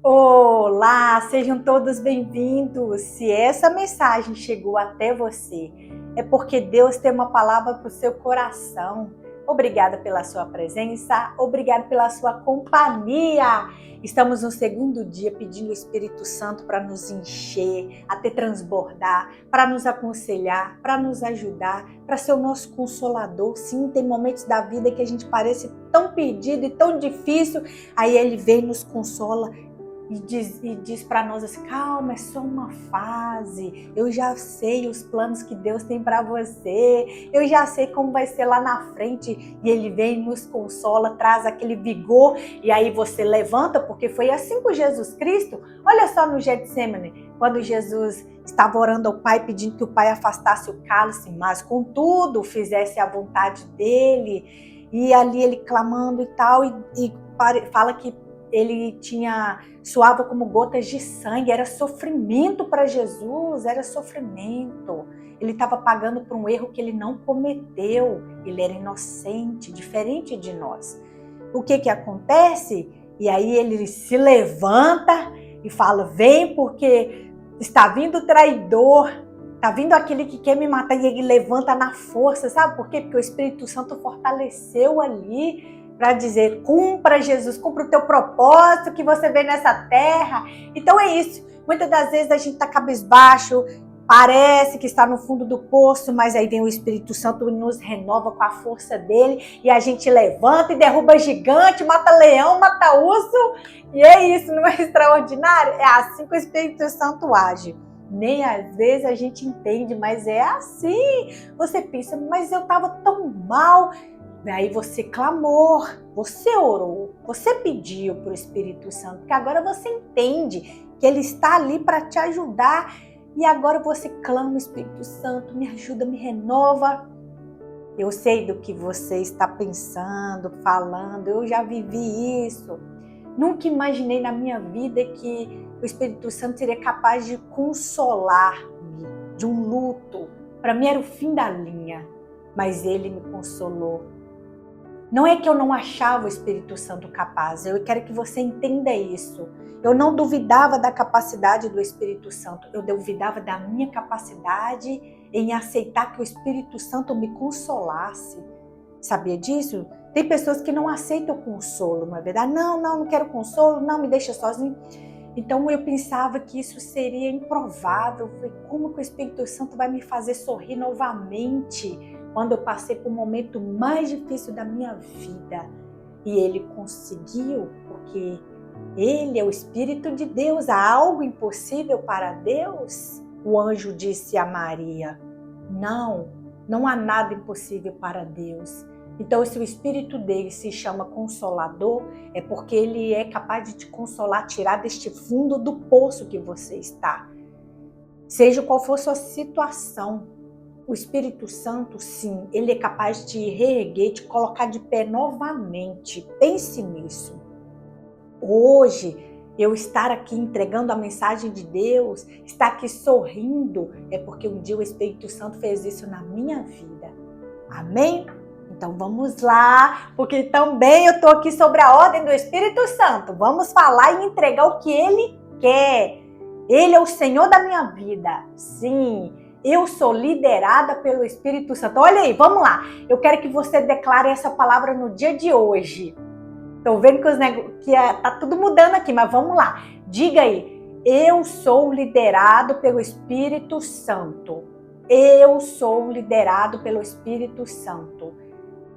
Olá, sejam todos bem-vindos. Se essa mensagem chegou até você, é porque Deus tem uma palavra para o seu coração. Obrigada pela sua presença, obrigada pela sua companhia. Estamos no segundo dia pedindo o Espírito Santo para nos encher, até transbordar, para nos aconselhar, para nos ajudar, para ser o nosso consolador. Sim, tem momentos da vida que a gente parece tão perdido e tão difícil, aí Ele vem e nos consola. E diz para nós assim, calma, é só uma fase, eu já sei os planos que Deus tem para você, eu já sei como vai ser lá na frente, e Ele vem, nos consola, traz aquele vigor, e aí você levanta, porque foi assim com Jesus Cristo. Olha só no Getsemane, quando Jesus estava orando ao Pai, pedindo que o Pai afastasse o cálice, mas contudo fizesse a vontade dele, e ali ele clamando e tal, e fala que ele suava como gotas de sangue, era sofrimento para Jesus, era sofrimento. Ele estava pagando por um erro que ele não cometeu, ele era inocente, diferente de nós. O que acontece? E aí ele se levanta e fala, vem porque está vindo o traidor, está vindo aquele que quer me matar, e ele levanta na força, sabe por quê? Porque o Espírito Santo fortaleceu ali, para dizer, cumpra Jesus, cumpra o teu propósito que você vê nessa terra. Então é isso, muitas das vezes a gente está cabisbaixo, parece que está no fundo do poço, mas aí vem o Espírito Santo e nos renova com a força dele, e a gente levanta e derruba gigante, mata leão, mata urso, e é isso, não é extraordinário? É assim que o Espírito Santo age. Nem às vezes a gente entende, mas é assim. Você pensa, mas eu estava tão mal. Aí você clamou, você orou, você pediu para o Espírito Santo, porque agora você entende que Ele está ali para te ajudar. E agora você clama, Espírito Santo, me ajuda, me renova. Eu sei do que você está pensando, falando, eu já vivi isso. Nunca imaginei na minha vida que o Espírito Santo seria capaz de consolar-me de um luto. Para mim era o fim da linha, mas Ele me consolou. Não é que eu não achava o Espírito Santo capaz, eu quero que você entenda isso. Eu não duvidava da capacidade do Espírito Santo, eu duvidava da minha capacidade em aceitar que o Espírito Santo me consolasse. Sabia disso? Tem pessoas que não aceitam o consolo, não é verdade? Não quero consolo, não, me deixa sozinho. Então eu pensava que isso seria improvável. Eu falei, como que o Espírito Santo vai me fazer sorrir novamente quando eu passei por um momento mais difícil da minha vida? E ele conseguiu, porque ele é o Espírito de Deus. Há algo impossível para Deus? O anjo disse a Maria, não há nada impossível para Deus. Então, se o Espírito dele se chama Consolador, é porque ele é capaz de te consolar, tirar deste fundo do poço que você está. Seja qual for sua situação, o Espírito Santo, sim, ele é capaz de te reerguer, te colocar de pé novamente. Pense nisso. Hoje, eu estar aqui entregando a mensagem de Deus, estar aqui sorrindo, é porque um dia o Espírito Santo fez isso na minha vida. Amém? Então vamos lá, porque também eu estou aqui sobre a ordem do Espírito Santo. Vamos falar e entregar o que Ele quer. Ele é o Senhor da minha vida. Sim, eu sou liderada pelo Espírito Santo. Olha aí, vamos lá. Eu quero que você declare essa palavra no dia de hoje. Estou vendo que tá tudo mudando aqui, mas vamos lá. Diga aí, eu sou liderado pelo Espírito Santo. Eu sou liderado pelo Espírito Santo.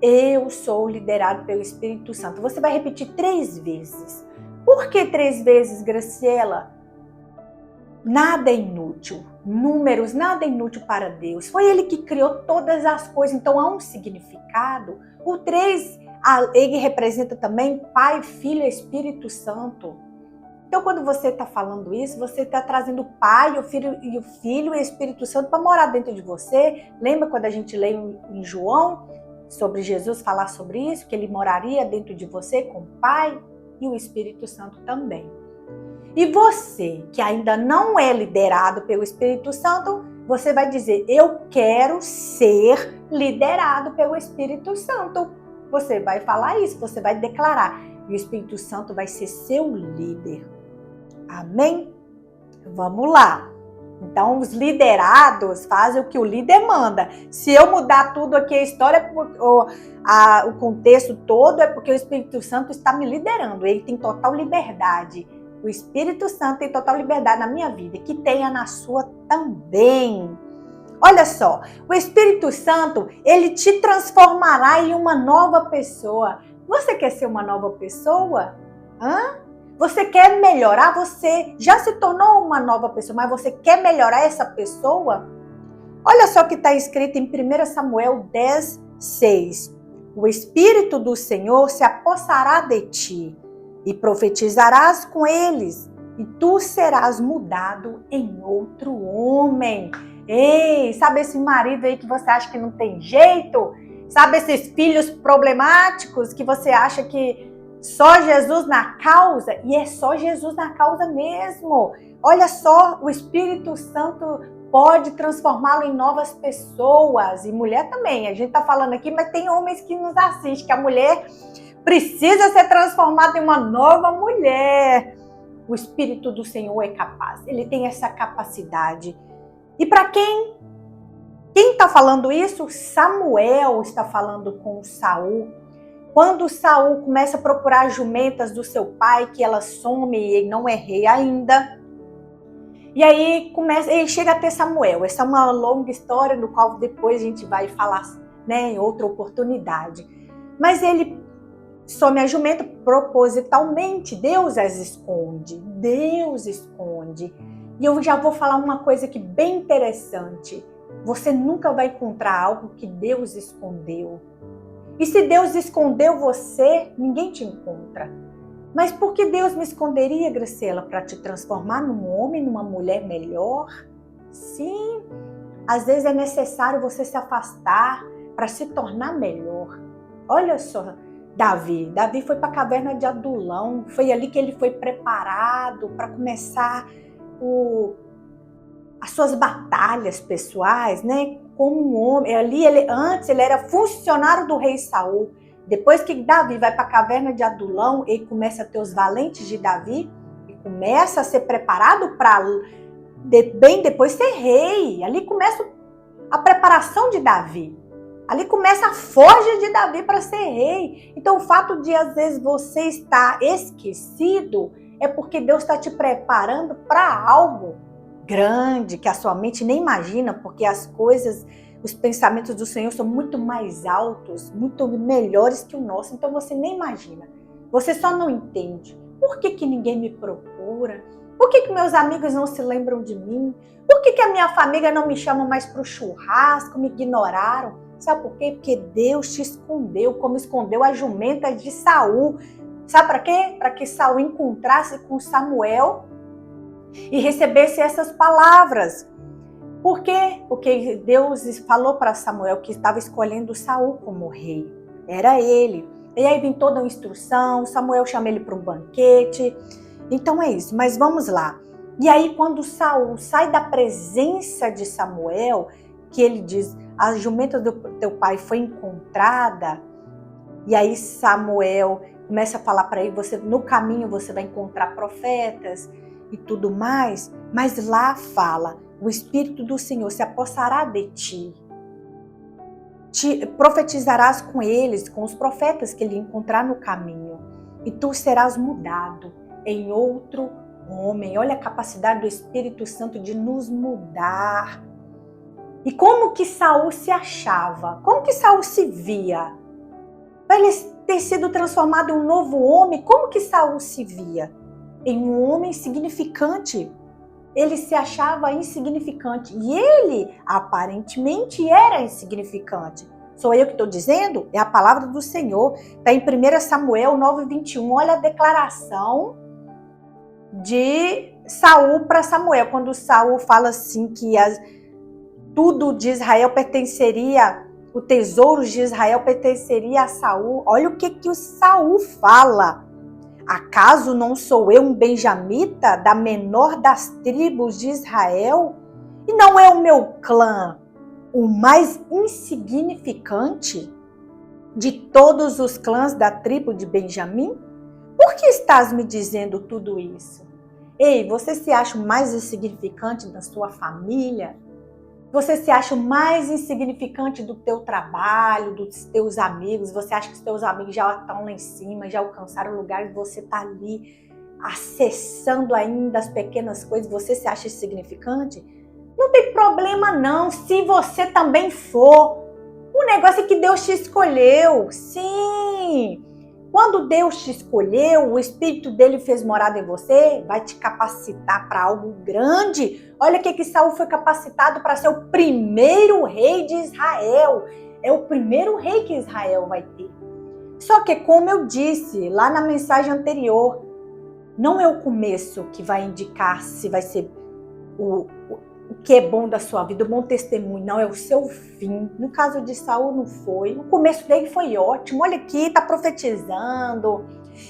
Eu sou liderado pelo Espírito Santo. Você vai repetir 3 vezes. Por que 3 vezes, Graciela? Nada é inútil. Números, nada é inútil para Deus. Foi Ele que criou todas as coisas, então há um significado. O 3, ele representa também Pai, Filho e Espírito Santo. Então, quando você está falando isso, você está trazendo o Pai, o Filho e o Espírito Santo para morar dentro de você. Lembra quando a gente lê em João sobre Jesus falar sobre isso, que Ele moraria dentro de você com o Pai e o Espírito Santo também. E você, que ainda não é liderado pelo Espírito Santo, você vai dizer, eu quero ser liderado pelo Espírito Santo. Você vai falar isso, você vai declarar. E o Espírito Santo vai ser seu líder. Amém? Vamos lá. Então, os liderados fazem o que o líder manda. Se eu mudar tudo aqui, a história, o contexto todo, é porque o Espírito Santo está me liderando. Ele tem total liberdade. O Espírito Santo tem total liberdade na minha vida, que tenha na sua também. Olha só, o Espírito Santo, ele te transformará em uma nova pessoa. Você quer ser uma nova pessoa? Você quer melhorar? Você já se tornou uma nova pessoa, mas você quer melhorar essa pessoa? Olha só o que está escrito em 1 Samuel 10, 6. O Espírito do Senhor se apossará de ti e profetizarás com eles, e tu serás mudado em outro homem. Ei, sabe esse marido aí que você acha que não tem jeito? Sabe esses filhos problemáticos que você acha que só Jesus na causa? E é só Jesus na causa mesmo. Olha só, o Espírito Santo pode transformá-lo em novas pessoas. E mulher também. A gente tá falando aqui, mas tem homens que nos assistem, que a mulher precisa ser transformada em uma nova mulher. O Espírito do Senhor é capaz. Ele tem essa capacidade. E para quem está falando isso? Samuel está falando com Saul. Quando Saul começa a procurar as jumentas do seu pai, que ela some e ele não é rei ainda. E aí ele chega até Samuel. Essa é uma longa história, no qual depois a gente vai falar, né, em outra oportunidade. Mas ele some a jumenta propositalmente. Deus as esconde. Deus esconde. E eu já vou falar uma coisa aqui bem interessante. Você nunca vai encontrar algo que Deus escondeu. E se Deus escondeu você, ninguém te encontra. Mas por que Deus me esconderia, Graciela? Para te transformar num homem, numa mulher melhor? Sim, às vezes é necessário você se afastar para se tornar melhor. Olha só, Davi foi para a caverna de Adulão. Foi ali que ele foi preparado para começar as suas batalhas pessoais, né? Como um homem. Antes ele era funcionário do rei Saul. Depois que Davi vai para a caverna de Adulão, ele começa a ter os valentes de Davi e começa a ser preparado para bem depois ser rei. Ali começa a preparação de Davi. Ali começa a forja de Davi para ser rei. Então o fato de às vezes você estar esquecido é porque Deus está te preparando para algo grande que a sua mente nem imagina, porque as coisas, os pensamentos do Senhor são muito mais altos, muito melhores que o nosso, então você nem imagina. Você só não entende. Por que ninguém me procura? Por que meus amigos não se lembram de mim? Por que a minha família não me chama mais para o churrasco, me ignoraram? Sabe por quê? Porque Deus te escondeu, como escondeu as jumentas de Saul. Sabe para quê? Para que Saul encontrasse com Samuel e recebesse essas palavras. Por quê? Porque Deus falou para Samuel que estava escolhendo Saul como rei. Era ele. E aí vem toda uma instrução, Samuel chama ele para um banquete. Então é isso, mas vamos lá. E aí quando Saul sai da presença de Samuel, que ele diz, a jumenta do teu pai foi encontrada, e aí Samuel começa a falar para ele, no caminho você vai encontrar profetas e tudo mais, mas lá fala, o Espírito do Senhor se apossará de ti, profetizarás com eles, com os profetas que ele encontrar no caminho, e tu serás mudado em outro homem. Olha a capacidade do Espírito Santo de nos mudar. E como que Saul se achava? Como que Saul se via? Para ele ter sido transformado em um novo homem, como que Saul se via? Em um homem insignificante. Ele se achava insignificante. E ele, aparentemente, era insignificante. Sou eu que estou dizendo? É a palavra do Senhor. Está em 1 Samuel 9:21. Olha a declaração de Saul para Samuel. Quando Saul fala assim que tudo de Israel pertenceria, o tesouro de Israel pertenceria a Saul. Olha o que o Saul fala. Acaso não sou eu um benjamita da menor das tribos de Israel? E não é o meu clã o mais insignificante de todos os clãs da tribo de Benjamim? Por que estás me dizendo tudo isso? Ei, você se acha o mais insignificante da sua família? Você se acha o mais insignificante do teu trabalho, dos teus amigos? Você acha que os teus amigos já estão lá em cima, já alcançaram o lugar e você está ali acessando ainda as pequenas coisas? Você se acha insignificante? Não tem problema não, se você também for. O negócio é que Deus te escolheu. Sim! Quando Deus te escolheu, o Espírito dele fez morada em você, vai te capacitar para algo grande. Olha que Saul foi capacitado para ser o primeiro rei de Israel. É o primeiro rei que Israel vai ter. Só que, como eu disse lá na mensagem anterior, não é o começo que vai indicar se vai ser o que é bom da sua vida, o bom testemunho, não, é o seu fim. No caso de Saul não foi, o começo dele foi ótimo, olha aqui, está profetizando,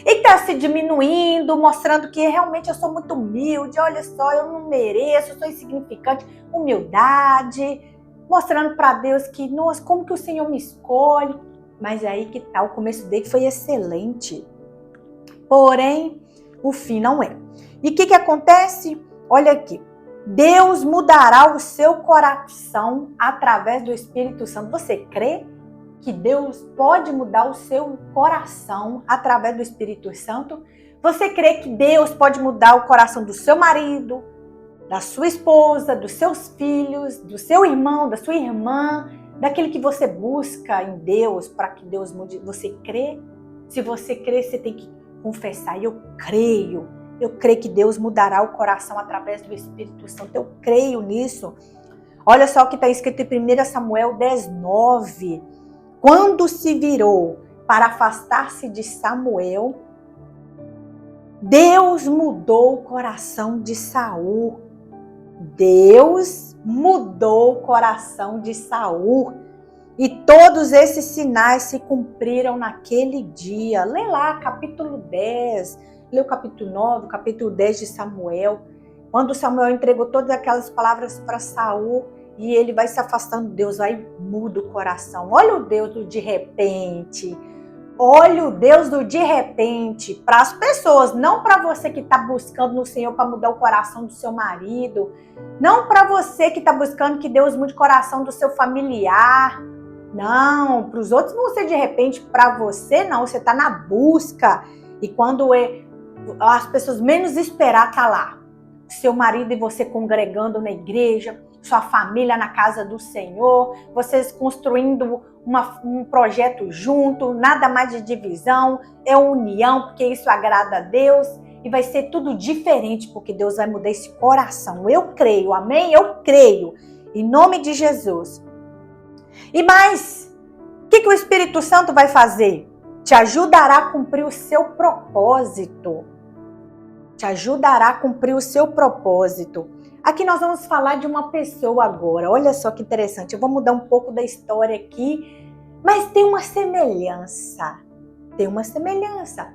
ele está se diminuindo, mostrando que realmente eu sou muito humilde, olha só, eu não mereço, eu sou insignificante, humildade, mostrando para Deus que, nossa, como que o Senhor me escolhe, mas aí que tá, o começo dele foi excelente, porém, o fim não é. E o que acontece? Olha aqui, Deus mudará o seu coração através do Espírito Santo. Você crê que Deus pode mudar o seu coração através do Espírito Santo? Você crê que Deus pode mudar o coração do seu marido, da sua esposa, dos seus filhos, do seu irmão, da sua irmã, daquele que você busca em Deus para que Deus mude? Você crê? Se você crê, você tem que confessar. Eu creio. Eu creio que Deus mudará o coração através do Espírito Santo. Eu creio nisso. Olha só o que está escrito em 1 Samuel 10:9. Quando se virou para afastar-se de Samuel, Deus mudou o coração de Saul. Deus mudou o coração de Saul. E todos esses sinais se cumpriram naquele dia. Lê lá, capítulo 10. Lê o capítulo 9, o capítulo 10 de Samuel, quando Samuel entregou todas aquelas palavras para Saul e ele vai se afastando, Deus vai muda o coração. Olha o Deus do de repente. Olha o Deus do de repente para as pessoas, não para você que está buscando no Senhor para mudar o coração do seu marido, não para você que está buscando que Deus mude o coração do seu familiar. Não, para os outros não ser de repente, para você não, você está na busca. E quando as pessoas menos esperar, tá lá. Seu marido e você congregando na igreja, sua família na casa do Senhor, vocês construindo um projeto junto, nada mais de divisão, é união, porque isso agrada a Deus e vai ser tudo diferente, porque Deus vai mudar esse coração. Eu creio, amém? Eu creio, em nome de Jesus. E mais, o que o Espírito Santo vai fazer? Te ajudará a cumprir o seu propósito. Te ajudará a cumprir o seu propósito. Aqui nós vamos falar de uma pessoa agora. Olha só que interessante. Eu vou mudar um pouco da história aqui, mas tem uma semelhança. Tem uma semelhança.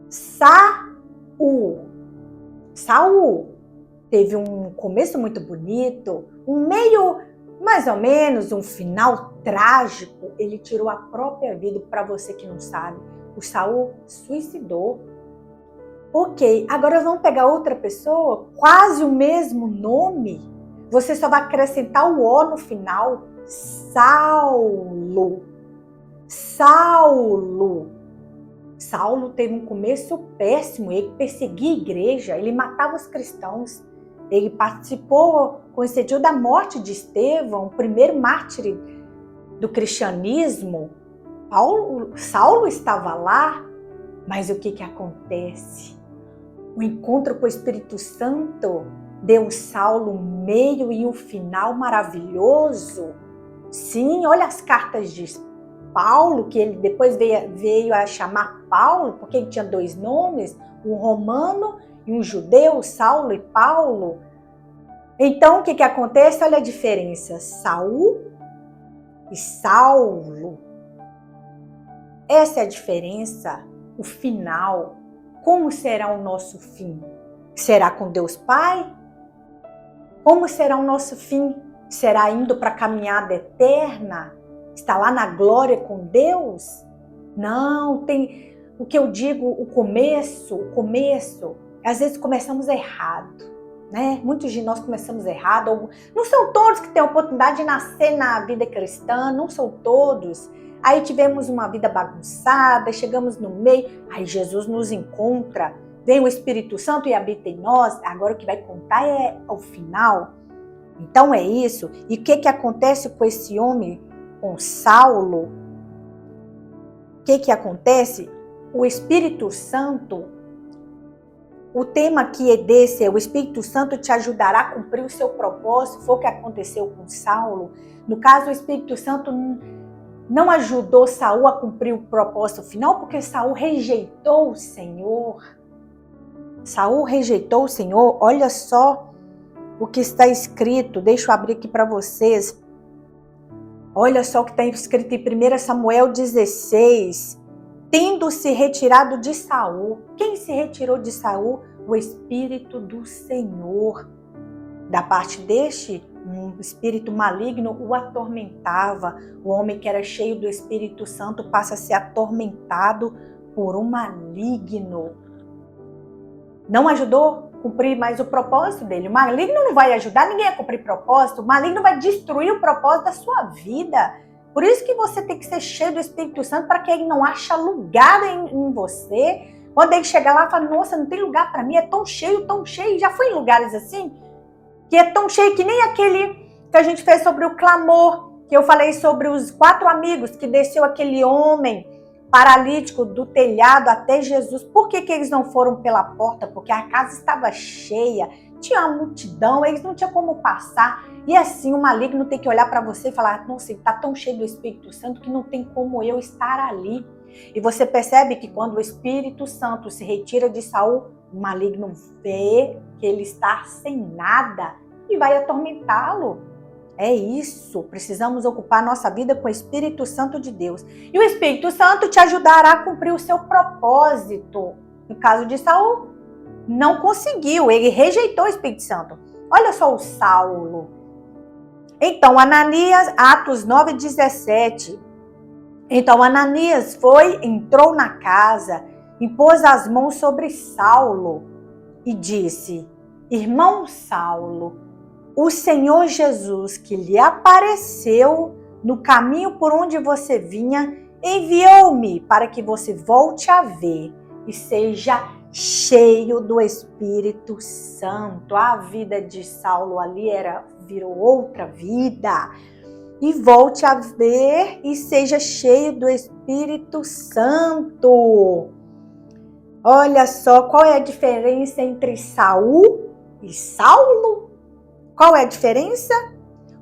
Saul teve um começo muito bonito, um meio mais ou menos, um final trágico. Ele tirou a própria vida. Para você que não sabe, o Saul suicidou. Ok, agora vamos pegar outra pessoa, quase o mesmo nome, você só vai acrescentar o O no final. Saulo. Saulo teve um começo péssimo, ele perseguia a igreja, ele matava os cristãos, ele coincidiu da morte de Estevão, o primeiro mártir do cristianismo. Saulo estava lá, mas o que acontece? O encontro com o Espírito Santo deu Saulo um meio e um final maravilhoso. Sim, olha as cartas de Paulo, que ele depois veio a chamar Paulo, porque ele tinha dois nomes, um romano e um judeu, Saulo e Paulo. Então, o que acontece? Olha a diferença, Saul e Saulo. Essa é a diferença, o final. Como será o nosso fim? Será com Deus Pai? Como será o nosso fim? Será indo para a caminhada eterna? Está lá na glória com Deus? Não, tem o que eu digo, o começo Às vezes começamos errado, né? Muitos de nós começamos errado. Não são todos que têm a oportunidade de nascer na vida cristã, não são todos. Aí tivemos uma vida bagunçada, chegamos no meio, aí Jesus nos encontra, vem o Espírito Santo e habita em nós. Agora o que vai contar é o final. Então é isso. E o que acontece com esse homem, com Saulo? O que acontece? O Espírito Santo, o tema aqui é desse, o Espírito Santo te ajudará a cumprir o seu propósito. Foi o que aconteceu com Saulo. No caso, o Espírito Santo não ajudou Saul a cumprir o propósito final, porque Saul rejeitou o Senhor. Saul rejeitou o Senhor. Olha só o que está escrito. Deixa eu abrir aqui para vocês. Olha só o que está escrito em 1 Samuel 16. Tendo se retirado de Saul. Quem se retirou de Saul? O Espírito do Senhor. Da parte deste, um espírito maligno o atormentava. O homem que era cheio do Espírito Santo passa a ser atormentado por um maligno. Não ajudou a cumprir mais o propósito dele. O maligno não vai ajudar ninguém a cumprir propósito. O maligno vai destruir o propósito da sua vida. Por isso que você tem que ser cheio do Espírito Santo, para que ele não ache lugar em você. Quando ele chegar lá e fala, nossa, não tem lugar para mim, é tão cheio, já foi em lugares assim, que é tão cheio que nem aquele que a gente fez sobre o clamor, que eu falei sobre os 4 amigos, que desceu aquele homem paralítico do telhado até Jesus. Por que eles não foram pela porta? Porque a casa estava cheia, tinha uma multidão, eles não tinham como passar. E assim, o maligno tem que olhar para você e falar, nossa, ele está tão cheio do Espírito Santo que não tem como eu estar ali. E você percebe que quando o Espírito Santo se retira de Saul, o maligno vê que ele está sem nada e vai atormentá-lo. É isso, precisamos ocupar nossa vida com o Espírito Santo de Deus. E o Espírito Santo te ajudará a cumprir o seu propósito. No caso de Saul, não conseguiu, ele rejeitou o Espírito Santo. Olha só o Saulo. Então, Ananias, Atos 9:17. Então, Ananias entrou na casa, impôs as mãos sobre Saulo e disse, irmão Saulo, o Senhor Jesus que lhe apareceu no caminho por onde você vinha, enviou-me para que você volte a ver e seja cheio do Espírito Santo. A vida de Saulo ali virou outra vida. E volte a ver e seja cheio do Espírito Santo. Olha só, qual é a diferença entre Saul e Saulo? Qual é a diferença?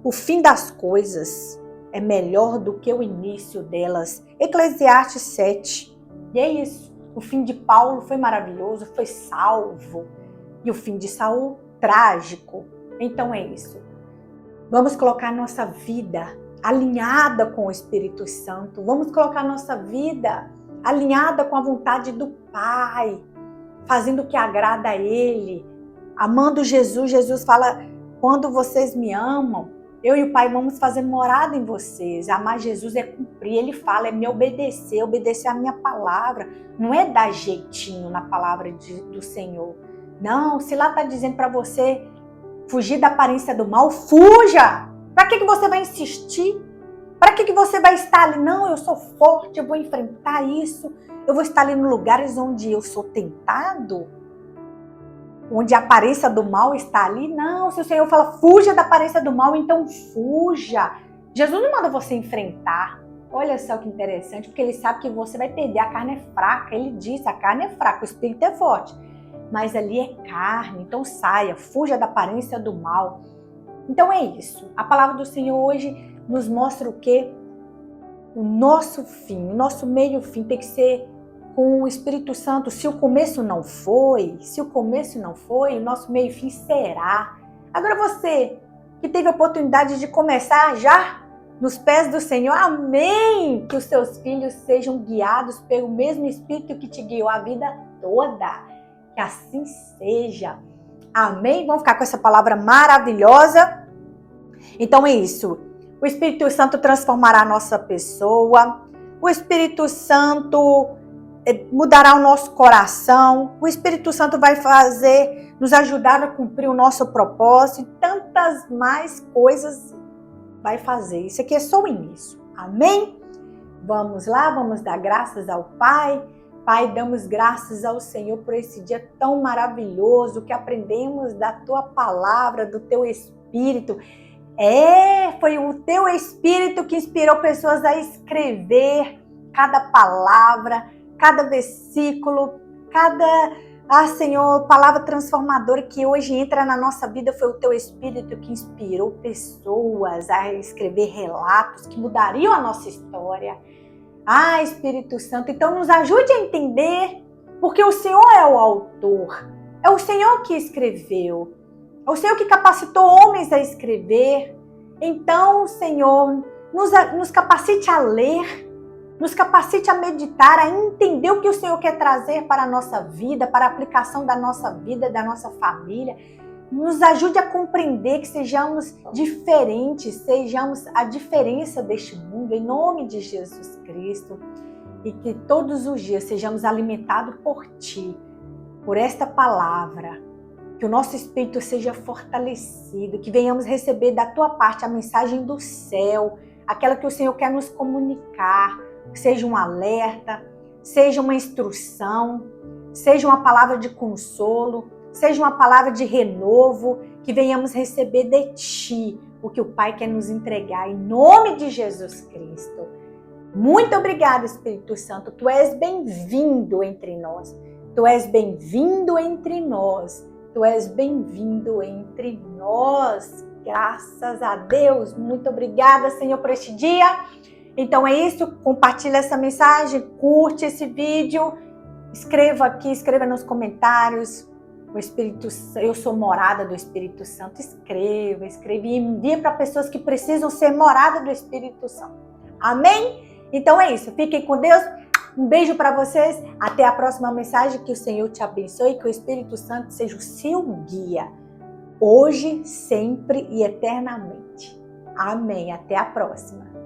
O fim das coisas é melhor do que o início delas. Eclesiastes 7. E é isso. O fim de Paulo foi maravilhoso, foi salvo. E o fim de Saul, trágico. Então é isso. Vamos colocar nossa vida alinhada com o Espírito Santo. Vamos colocar nossa vida alinhada com a vontade do Pai. Fazendo o que agrada a Ele. Amando Jesus. Jesus fala, quando vocês me amam, eu e o Pai vamos fazer morada em vocês. Amar Jesus é cumprir. Ele fala, é me obedecer a minha palavra. Não é dar jeitinho na palavra do Senhor. Não, se lá está dizendo para você fugir da aparência do mal, fuja! Para que você vai insistir? Para que você vai estar ali? Não, eu sou forte, eu vou enfrentar isso. Eu vou estar ali em lugares onde eu sou tentado? Onde a aparência do mal está ali? Não, se o Senhor fala, fuja da aparência do mal, então fuja. Jesus não manda você enfrentar. Olha só que interessante, porque Ele sabe que você vai perder, a carne é fraca. Ele disse, a carne é fraca, o Espírito é forte. Mas ali é carne, então saia, fuja da aparência do mal. Então é isso. A palavra do Senhor hoje nos mostra o quê? O nosso fim, o nosso meio fim tem que ser com o Espírito Santo. Se o começo não foi, o nosso meio fim será. Agora você que teve a oportunidade de começar já nos pés do Senhor, amém! Que os seus filhos sejam guiados pelo mesmo Espírito que te guiou a vida toda. Que assim seja. Amém? Vamos ficar com essa palavra maravilhosa? Então é isso. O Espírito Santo transformará a nossa pessoa. O Espírito Santo mudará o nosso coração, o Espírito Santo vai nos ajudar a cumprir o nosso propósito, e tantas mais coisas vai fazer. Isso aqui é só o início. Amém? Vamos lá, vamos dar graças ao Pai. Pai, damos graças ao Senhor por esse dia tão maravilhoso que aprendemos da Tua palavra, do Teu Espírito. Foi o Teu Espírito que inspirou pessoas a escrever cada palavra, cada versículo, Senhor, palavra transformadora que hoje entra na nossa vida. Foi o Teu Espírito que inspirou pessoas a escrever relatos que mudariam a nossa história. Espírito Santo, então nos ajude a entender, porque o Senhor é o autor, é o Senhor que escreveu, é o Senhor que capacitou homens a escrever. Então, Senhor, nos capacite a ler, nos capacite a meditar, a entender o que o Senhor quer trazer para a nossa vida, para a aplicação da nossa vida, da nossa família. Nos ajude a compreender que sejamos diferentes, sejamos a diferença deste mundo, em nome de Jesus Cristo. E que todos os dias sejamos alimentados por Ti, por esta palavra. Que o nosso espírito seja fortalecido, que venhamos receber da Tua parte a mensagem do céu, aquela que o Senhor quer nos comunicar, que seja um alerta, seja uma instrução, seja uma palavra de consolo, seja uma palavra de renovo, que venhamos receber de Ti o que o Pai quer nos entregar, em nome de Jesus Cristo. Muito obrigada, Espírito Santo. Tu és bem-vindo entre nós. Tu és bem-vindo entre nós. Tu és bem-vindo entre nós. Graças a Deus. Muito obrigada, Senhor, por este dia. Então é isso. Compartilha essa mensagem, curte esse vídeo, escreva aqui, escreva nos comentários. Eu sou morada do Espírito Santo. Escreva e envia para pessoas que precisam ser morada do Espírito Santo. Amém? Então é isso. Fiquem com Deus. Um beijo para vocês. Até a próxima mensagem. Que o Senhor te abençoe. Que o Espírito Santo seja o seu guia. Hoje, sempre e eternamente. Amém. Até a próxima.